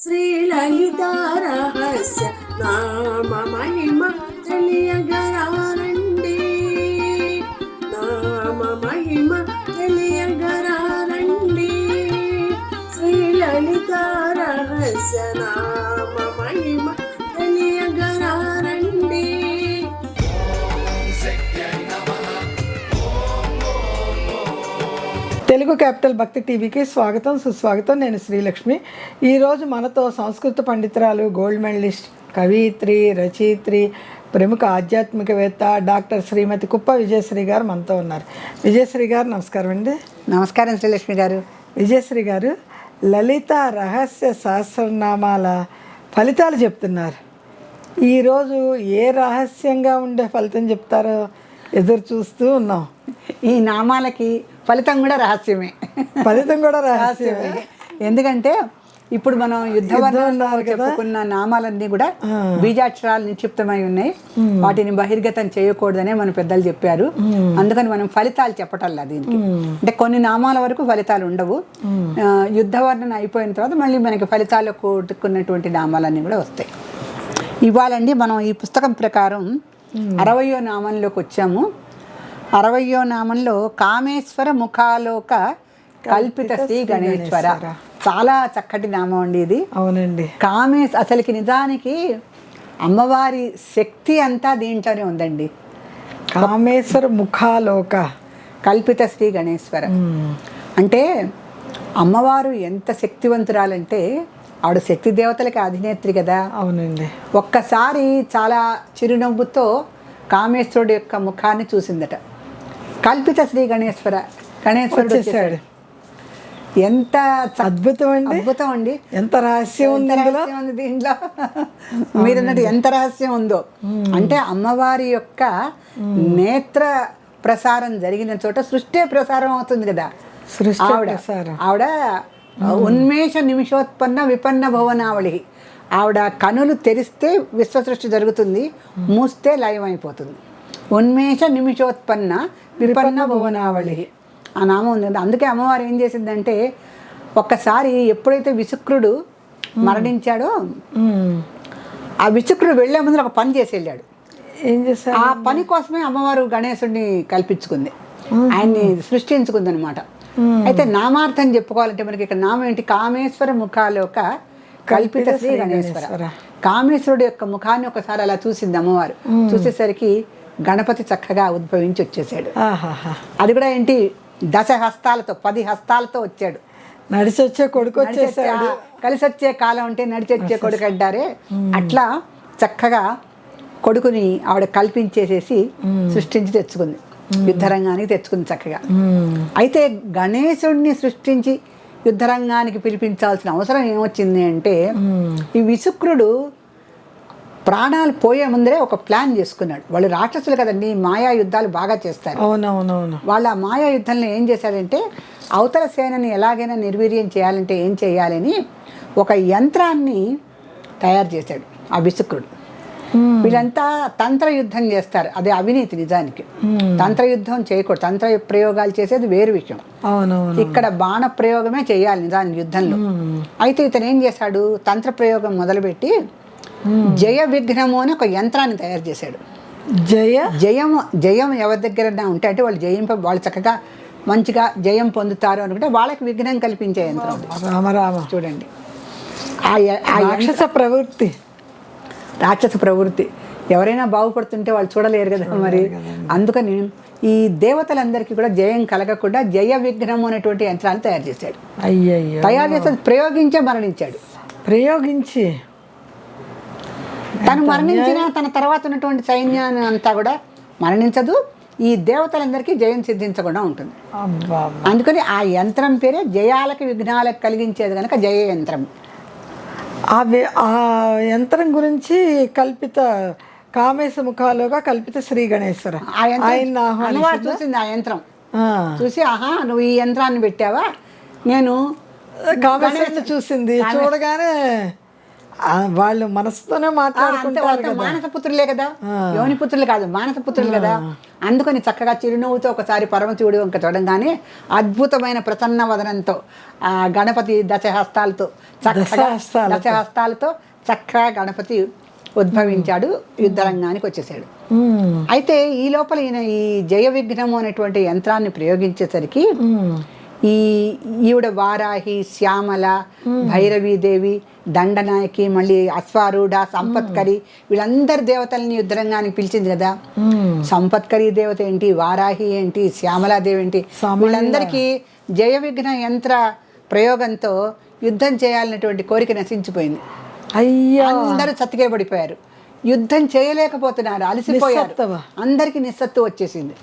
శ్రీలలిత రహస్య నామ మహిమ తెలియగరారండి, నామ మహిమ తెలియగరారండి. శ్రీలలిత రహస్య నామ మహిమ తెలియగరారండి. తెలుగు క్యాపిటల్ భక్తి టీవీకి స్వాగతం సుస్వాగతం. నేను శ్రీలక్ష్మి. ఈరోజు మనతో సంస్కృత పండితురాలు, గోల్డ్ మెడలిస్ట్, కవయిత్రి, రచయిత్రి, ప్రముఖ ఆధ్యాత్మికవేత్త డాక్టర్ శ్రీమతి కుప్ప విజయశ్రీ గారు మనతో ఉన్నారు. విజయశ్రీ గారు నమస్కారం అండి. నమస్కారం శ్రీలక్ష్మి గారు. విజయశ్రీ గారు లలిత రహస్య సహస్రనామాల ఫలితాలు చెప్తున్నారు. ఈరోజు ఏ రహస్యంగా ఉండే ఫలితం చెప్తారో ఎదురు చూస్తూ ఉన్నాం. ఈ నామాలకి ఫలితం కూడా రహస్యమే. ఫలితం కూడా రహస్యమే. ఎందుకంటే ఇప్పుడు మనం యుద్ధవర్ణంలో చెప్పుకున్న నామాలన్నీ కూడా బీజాక్షరాలు నిక్షిప్తమై ఉన్నాయి. వాటిని బహిర్గతం చేయకూడదనే మన పెద్దలు చెప్పారు. అందుకని మనం ఫలితాలు చెప్పటల్లా దీనికి. అంటే కొన్ని నామాల వరకు ఫలితాలు ఉండవు. యుద్ధవర్ణన అయిపోయిన తర్వాత మళ్ళీ మనకి ఫలితాలు కూడుకున్నటువంటి నామాలన్నీ కూడా వస్తాయి. ఇవాళండి మనం ఈ పుస్తకం ప్రకారం 60వ నామంలోకి వచ్చాము. 60వ నామంలో కామేశ్వర ముఖాలోక కల్పిత శ్రీ గణేశ్వర. చాలా చక్కటి నామం అండి ఇది. అవునండి. అసలుకి నిజానికి అమ్మవారి శక్తి అంతా దీంట్లోనే ఉందండి. కామేశ్వర ముఖాలోక కల్పిత శ్రీ గణేశ్వర అంటే అమ్మవారు ఎంత శక్తివంతురాలంటే ఆవిడ శక్తి దేవతలకి అధినేత్రి కదా. అవునండి. ఒక్కసారి చాలా చిరునవ్వుతో కామేశ్వరుడు యొక్క ముఖాన్ని చూసిందట. కల్పిత శ్రీ గణేశ్వరుడు వచ్చేసాడు. ఎంత అద్భుతం అండి. అద్భుతం అండి. ఎంత రహస్యం ఉంది దీంట్లో. మీరన్నట్టు ఎంత రహస్యం ఉందో. అంటే అమ్మవారి యొక్క నేత్ర ప్రసారం జరిగిన చోట సృష్టి ప్రసారం అవుతుంది కదా. ఆవిడ ఉన్మేష నిమిషోత్పన్న విపన్న భువనావళి. ఆవిడ కనులు తెరిస్తే విశ్వసృష్టి జరుగుతుంది, మూస్తే లయమైపోతుంది. ఉన్మేష నిమిషోత్పన్న విపన్న భువనావళి ఆ నామం ఉంది. అందుకే అమ్మవారు ఏం చేసిందంటే ఒక్కసారి ఎప్పుడైతే విశుక్రుడు మరణించాడో ఆ విశుక్రుడు వెళ్లే ముందు ఒక పని చేసి వెళ్ళాడు. ఏం చేశాడు? ఆ పని కోసమే అమ్మవారు గణేశుడిని కల్పించుకుంది, ఆయన్ని సృష్టించుకుంది అనమాట. అయితే నామార్థం చెప్పుకోవాలంటే మనకి ఇక్కడ నామం ఏంటి? కామేశ్వర ముఖాలోక కల్పిత శ్రీ గణేశ్వర. కామేశ్వరుడు యొక్క ముఖాన్ని ఒకసారి అలా చూసింది అమ్మవారు. చూసేసరికి గణపతి చక్కగా ఉద్భవించి వచ్చేసాడు. అది కూడా ఏంటి? 10 హస్తాలతో 10 హస్తాలతో వచ్చాడు. నడిచి వచ్చే కొడుకు వచ్చేసాడు. కలిసి వచ్చే కాలం అంటే నడిచి వచ్చే కొడుకు అంటారే, అట్లా చక్కగా కొడుకుని ఆవిడ కల్పించేసేసి సృష్టించి తెచ్చుకుంది, యుద్ధరంగానికి తెచ్చుకుంది చక్కగా. అయితే గణేశుడిని సృష్టించి యుద్ధరంగానికి పిలిపించాల్సిన అవసరం ఏమొచ్చింది అంటే ఈ విశుక్రుడు ప్రాణాలు పోయే ముందరే ఒక ప్లాన్ చేసుకున్నాడు. వాళ్ళు రాక్షసులు కదండి, మాయా యుద్ధాలు బాగా చేస్తారు. అవునవునవును. వాళ్ళ మాయా యుద్ధంలో ఏం చేశాడంటే అవతల సేనని ఎలాగైనా నిర్వీర్యం చేయాలంటే ఏం చేయాలని ఒక యంత్రాన్ని తయారు చేశాడు ఆ విశుక్రుడు. వీళ్ళంతా తంత్ర యుద్ధం చేస్తారు, అదే అవినీతి. నిజానికి తంత్ర యుద్ధం చేయకూడదు, తంత్ర ప్రయోగాలు చేసేది వేరు విషయం. ఇక్కడ బాణ ప్రయోగమే చేయాలి నిజానికి యుద్ధంలో. అయితే ఇతను ఏం చేశాడు? తంత్ర ప్రయోగం మొదలుపెట్టి జయ విఘ్నము అని ఒక యంత్రాన్ని తయారు చేశాడు. జయం ఎవరి దగ్గర ఉంటే అంటే వాళ్ళు చక్కగా మంచిగా జయం పొందుతారు అనుకుంటే వాళ్ళకి విఘ్నం కల్పించే యంత్రం. రామరామ. చూడండి, రాక్షస ప్రవృత్తి ఎవరైనా బాగుపడుతుంటే వాళ్ళు చూడలేరు కదా మరి. అందుకని ఈ దేవతలందరికీ కూడా జయం కలగకుండా జయ విఘ్నము అనేటువంటి యంత్రాన్ని తయారు చేశాడు. తయారు చేసి ప్రయోగించే మరణించాడు. తను మరణించిన తన తర్వాత ఉన్నటువంటి సైన్యాన్ని అంతా కూడా మరణించదు. ఈ దేవతలందరికీ జయం సిద్ధించకుండా ఉంటుంది. అందుకని ఆ యంత్రం పేరే జయాలకి విఘ్నాలకు కలిగించేది కనుక జయ యంత్రం. ఆ యంత్రం గురించి కల్పిత కామేశ్వర ముఖాలుగా కల్పిత శ్రీ గణేశ్వర ఆయన చూసింది. ఆ యంత్రం చూసి, ఆహా నువ్వు ఈ యంత్రాన్ని పెట్టావా, నేను కామేశ్వరుని చూసింది. చూడగానే వాళ్ళు మనసుతోనే అంతే, మాట్లాడుకుంటారు వాళ్ళతో మానసపుత్రులే కదా, యోని పుత్రులు కాదు, మానసపుత్రులు కదా. అందుకని చక్కగా చిరునవ్వుతో ఒకసారి పరమశివుడు ఇంకా చూడంగానే అద్భుతమైన ప్రసన్న వదనంతో ఆ గణపతి దశహస్తాలతో చక్కగా గణపతి ఉద్భవించాడు, యుద్ధరంగానికి వచ్చేసాడు. అయితే ఈ లోపల ఈయన ఈ జయ విఘ్నము అనేటువంటి యంత్రాన్ని ప్రయోగించేసరికి ఈవిడ వారాహి, శ్యామల, భైరవీదేవి, దండనాయకి, మళ్ళీ అశ్వారూఢ, సంపత్కరి వీళ్ళందరి దేవతల్ని యుద్ధరంగానికి పిలిచింది కదా. సంపత్కరి దేవత ఏంటి, వారాహి ఏంటి, శ్యామలాదేవి ఏంటి, వీళ్ళందరికీ జయ విఘ్న యంత్ర ప్రయోగంతో యుద్ధం చేయాలనేటువంటి కోరిక నశించిపోయింది. అయ్యా, అందరూ చతికిలబడిపోయారు, యుద్ధం చేయలేకపోతున్నారు, అలసిపోయారు, అందరికీ నిస్సత్తు వచ్చేసింది.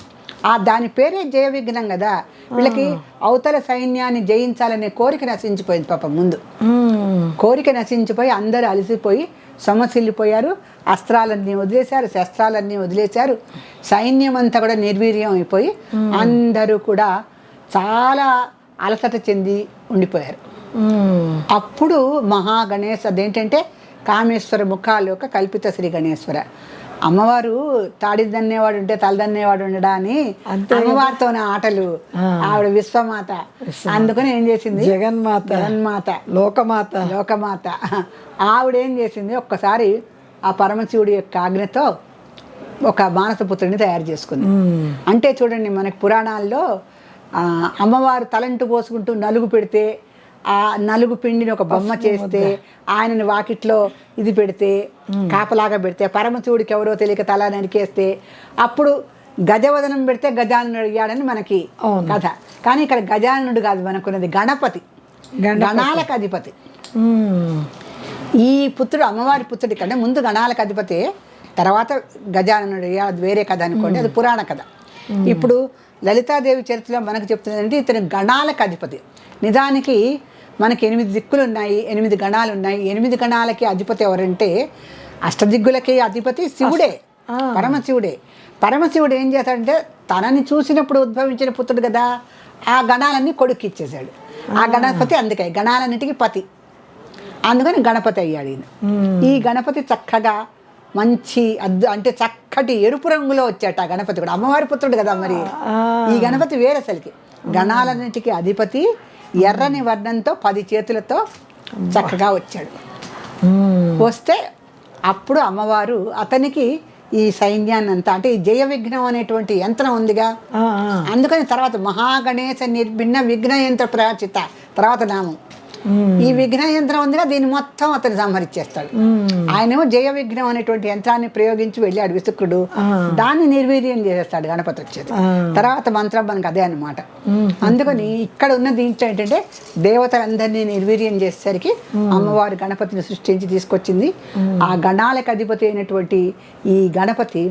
దాని పేరే జయ విఘ్నం కదా. వీళ్ళకి అవతల సైన్యాన్ని జయించాలనే కోరిక నశించిపోయింది పాపం. ముందు కోరిక నశించిపోయి అందరూ అలసిపోయి సొమ్మసిల్లిపోయారు, అస్త్రాలన్నీ వదిలేశారు, శస్త్రాలన్నీ వదిలేశారు, సైన్యం అంతా కూడా నిర్వీర్యం అయిపోయి అందరూ కూడా చాలా అలసట చెంది ఉండిపోయారు. అప్పుడు మహాగణేశ అదేంటంటే కామేశ్వర ముఖాలోక కల్పిత శ్రీ గణేశ్వర, అమ్మవారు తాడిదన్నేవాడు ఉంటే తలదన్నేవాడు ఉండడా అని అమ్మవారితోనే ఆటలు. ఆవిడ విశ్వమాత, అందుకని ఏం చేసింది, జగన్మాత లోకమాత ఆవిడ ఏం చేసింది, ఒక్కసారి ఆ పరమశివుడి యొక్క ఆజ్ఞతో ఒక మానసపుత్రుడిని తయారు చేసుకుంది. అంటే చూడండి, మనకి పురాణాల్లో అమ్మవారు తలంటు పోసుకుంటూ నలుగు పెడితే, ఆ నలుగు పిండిని ఒక బొమ్మ చేస్తే, ఆయనని వాకిట్లో ఇది పెడితే, కాపలాగా పెడితే, పరమశివుడికి ఎవరో తెలియక తల నరికేస్తే అప్పుడు గజవదనం పెడితే గజానుడు అడిగాడని మనకి కథ. కానీ ఇక్కడ గజానుడు కాదు మనకున్నది, గణపతి, గణాలకు అధిపతి. ఈ పుత్రుడు అమ్మవారి పుత్రుడి కంటే ముందు గణాలకు అధిపతి, తర్వాత గజాననుడు, అది వేరే కథ అనుకోండి, అది పురాణ కథ. ఇప్పుడు లలితాదేవి చరిత్రలో మనకు చెప్తుందంటే ఇతను గణాలకు అధిపతి. నిజానికి మనకి 8 దిక్కులు ఉన్నాయి, 8 గణాలు ఉన్నాయి. 8 గణాలకి అధిపతి ఎవరంటే అష్టదిగ్గులకి అధిపతి శివుడే, పరమశివుడే. పరమశివుడు ఏం చేశాడంటే తనని చూసినప్పుడు ఉద్భవించిన పుత్రుడు కదా, ఆ గణాలన్నీ కొడుకు ఇచ్చేశాడు. ఆ గణపతి అందుకే గణాలన్నిటికీ పతి, అందుకని గణపతి అయ్యాడు ఈయన. ఈ గణపతి చక్కగా మంచి అంటే చక్కటి ఎరుపు రంగులో వచ్చాట. ఆ గణపతి కూడా అమ్మవారి పుత్రుడు కదా. మరి ఈ గణపతి వేరే అసలుకి గణాలన్నిటికీ అధిపతి, ఎర్రని వర్ణంతో 10 చేతులతో చక్కగా వచ్చాడు. వస్తే అప్పుడు అమ్మవారు అతనికి ఈ సైన్యాన్ని అంతా, అంటే ఈ జయ విఘ్నం అనేటువంటి యంత్రం ఉందిగా, అందుకని తర్వాత మహాగణేశ నిర్భిన్న విఘ్న యంత్ర ప్రాచిత తర్వాత నామం. ఈ విఘ్న యంత్రం ఉందిగా, దీన్ని మొత్తం అతను సంహరించేస్తాడు. ఆయనేమో జయ విఘ్నం అనేటువంటి యంత్రాన్ని ప్రయోగించి వెళ్ళాడు విశుక్రుడు, దాన్ని నిర్వీర్యం చేసేస్తాడు గణపతి వచ్చేది. తర్వాత మంత్రం మనకు అదే అనమాట. అందుకని ఇక్కడ ఉన్న దీంట్లో ఏంటంటే దేవతలందరినీ నిర్వీర్యం చేసేసరికి అమ్మవారు గణపతిని సృష్టించి తీసుకొచ్చింది. ఆ గణాలకు అధిపతి అయినటువంటి ఈ గణపతి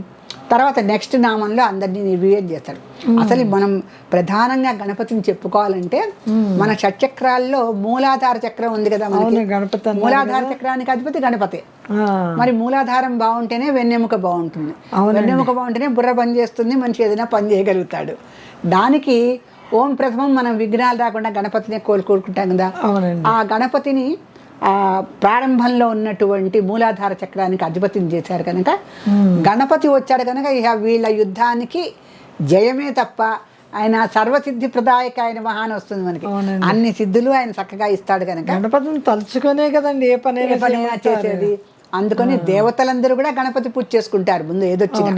తర్వాత నెక్స్ట్ నామంలో అందరినీ నిర్వీర్యం చేస్తాడు. అసలు మనం ప్రధానంగా గణపతిని చెప్పుకోవాలంటే మన షట్చక్రాల్లో మూలాధార చక్రం ఉంది కదా, గణపతి మూలాధార చక్రానికి అధిపతి గణపతి. మరి మూలాధారం బాగుంటేనే వెన్నెముక బాగుంటుంది, వెన్నెముక బాగుంటేనే బుర్ర పని చేస్తుంది, మనిషి ఏదైనా పని చేయగలుగుతాడు. దానికి ఓం ప్రథమం మనం విఘ్నాలు రాకుండా గణపతినే కోలుకుంటాం కదా. ఆ గణపతిని ప్రారంభంలో ఉన్నటువంటి మూలాధార చక్రానికి అధిపతిని చేశారు కనుక గణపతి వచ్చాడు కనుక ఇక వీళ్ళ యుద్ధానికి జయమే తప్ప ఆయన సర్వసిద్ధి ప్రదాయక ఆయన మహాన్ వస్తుంది మనకి. అన్ని సిద్ధులు ఆయన చక్కగా ఇస్తాడు కనుక గణపతిని తలుచుకునే కదండి ఏ పనైనా చేసేది. అందుకని దేవతలందరూ కూడా గణపతి పూజ చేసుకుంటారు ముందు ఏదొచ్చినా.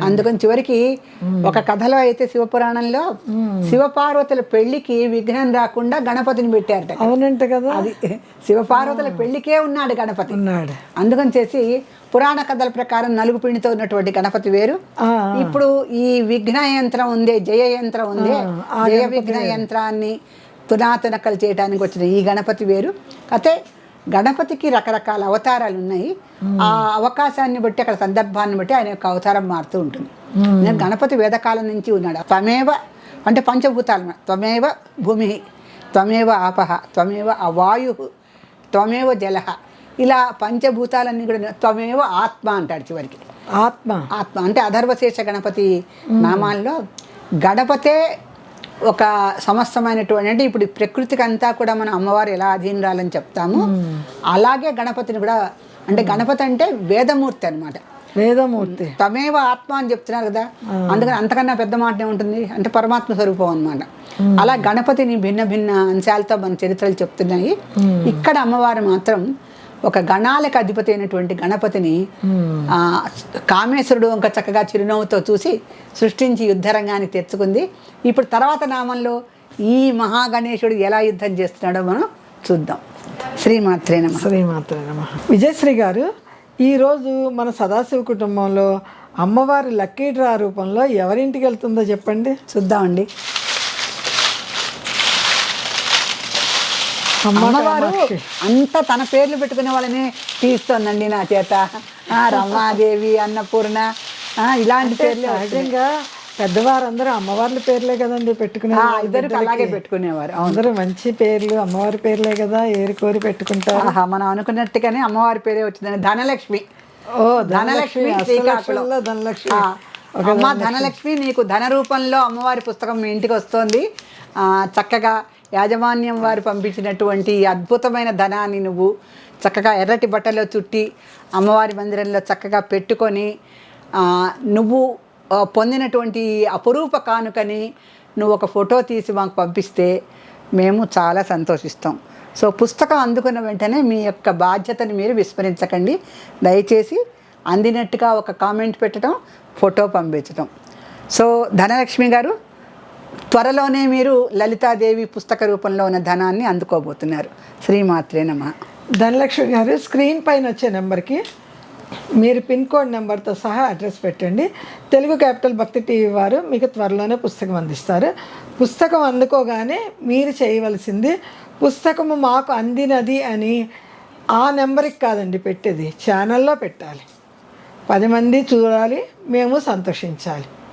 అందుకని చివరికి ఒక కథలో అయితే శివపురాణంలో శివపార్వతుల పెళ్లికి విఘ్నం రాకుండా గణపతిని పెట్టారట. అవునంట కదా, అది శివపార్వతుల పెళ్లికే ఉన్నాడు గణపతి. అందుకని చేసి పురాణ కథల ప్రకారం నలుగు పిండితో ఉన్నటువంటి గణపతి వేరు. ఇప్పుడు ఈ విఘ్న యంత్రం ఉందే, జయ యంత్రం ఉందే, జయ విఘ్న యంత్రాన్ని తునాతునకలు చేయడానికి వచ్చిన ఈ గణపతి వేరు. అయితే గణపతికి రకరకాల అవతారాలు ఉన్నాయి. ఆ అవకాశాన్ని బట్టి అక్కడ సందర్భాన్ని బట్టి ఆయన యొక్క అవతారం మారుతూ ఉంటుంది. గణపతి వేదకాలం నుంచి ఉన్నాడు. త్వమేవ అంటే పంచభూతాలు, త్వమేవ భూమి, త్వమేవ ఆపహ, త్వమేవ అవాయు, త్వమేవ జలహ, ఇలా పంచభూతాలన్నీ కూడా త్వమేవ ఆత్మ అంటాడు చివరికి. ఆత్మ అంటే అధర్వశేష గణపతి నామాల్లో గణపతే ఒక సమస్తమైనటువంటి అంటే ఇప్పుడు ఈ ప్రకృతికి అంతా కూడా మనం అమ్మవారు ఎలా అధీనరాలని చెప్తాము, అలాగే గణపతిని కూడా. అంటే గణపతి అంటే వేదమూర్తి అనమాట, వేదమూర్తి. తమేవ ఆత్మ అని చెప్తున్నారు కదా, అందుకని అంతకన్నా పెద్ద మాట ఉంటుంది అంటే పరమాత్మ స్వరూపం అనమాట. అలా గణపతిని భిన్న భిన్న అంశాలతో మన చరిత్రలు చెప్తున్నాయి. ఇక్కడ అమ్మవారు మాత్రం ఒక గణాలకు అధిపతి అయినటువంటి గణపతిని కామేశ్వరుడు ఇంకా చక్కగా చిరునవ్వుతో చూసి సృష్టించి యుద్ధరంగానికి తెచ్చుకుంది. ఇప్పుడు తర్వాత నామంలో ఈ మహాగణేశుడు ఎలా యుద్ధం చేస్తున్నాడో మనం చూద్దాం. శ్రీమాత్రే నమః. శ్రీమాత్రే నమః. విజయశ్రీ గారు, ఈరోజు మన సదాశివ కుటుంబంలో అమ్మవారి లక్కీ డ్రా రూపంలో ఎవరింటికి వెళ్తుందో చెప్పండి, చూద్దామండి. అమ్మవారు అంతా తన పేర్లు పెట్టుకునే వాళ్ళని తీస్తోందండి నా చేత. రమాదేవి, అన్నపూర్ణ, ఇలాంటి పేర్లు. సహజంగా పెద్దవారందరూ అమ్మవార్ల పేర్లే కదండి పెట్టుకునే, ఇద్దరు అలాగే పెట్టుకునేవారు. అందరూ మంచి పేర్లు అమ్మవారి పేర్లే కదా ఏరుకోరి పెట్టుకుంటారు. మనం అనుకున్నట్టుగానే అమ్మవారి పేరే వచ్చిందండి, ధనలక్ష్మి. ఓ ధనలక్ష్మి, ధనలక్ష్మి. అమ్మ ధనలక్ష్మి, నీకు ధన రూపంలో అమ్మవారి పుస్తకం మీ ఇంటికి వస్తోంది. చక్కగా యాజమాన్యం వారు పంపించినటువంటి అద్భుతమైన ధనాన్ని నువ్వు చక్కగా ఎర్రటి బట్టలో చుట్టి అమ్మవారి మందిరంలో చక్కగా పెట్టుకొని నువ్వు పొందినటువంటి అపురూప కానుకని నువ్వు ఒక ఫోటో తీసి మాకు పంపిస్తే మేము చాలా సంతోషిస్తాం. సో పుస్తకం అందుకున్న వెంటనే మీ యొక్క బాధ్యతని మీరు విస్మరించకండి. దయచేసి అందినట్టుగా ఒక కామెంట్ పెట్టడం, ఫోటో పంపించడం. సో ధనలక్ష్మి గారు, త్వరలోనే మీరు లలితాదేవి పుస్తక రూపంలో ఉన్న ధనాన్ని అందుకోబోతున్నారు. శ్రీమాత్రే నమః. ధనలక్ష్మి గారు, స్క్రీన్ పైన వచ్చే నెంబర్కి మీరు పిన్ కోడ్ నెంబర్తో సహా అడ్రస్ పెట్టండి. తెలుగు క్యాపిటల్ భక్తి టీవీ వారు మీకు త్వరలోనే పుస్తకం అందిస్తారు. పుస్తకం అందుకోగానే మీరు చేయవలసింది, పుస్తకము మాకు అందినది అని ఆ నెంబర్కి కాదండి పెట్టేది, ఛానల్లో పెట్టాలి. 10 మంది చూడాలి, మేము సంతోషించాలి.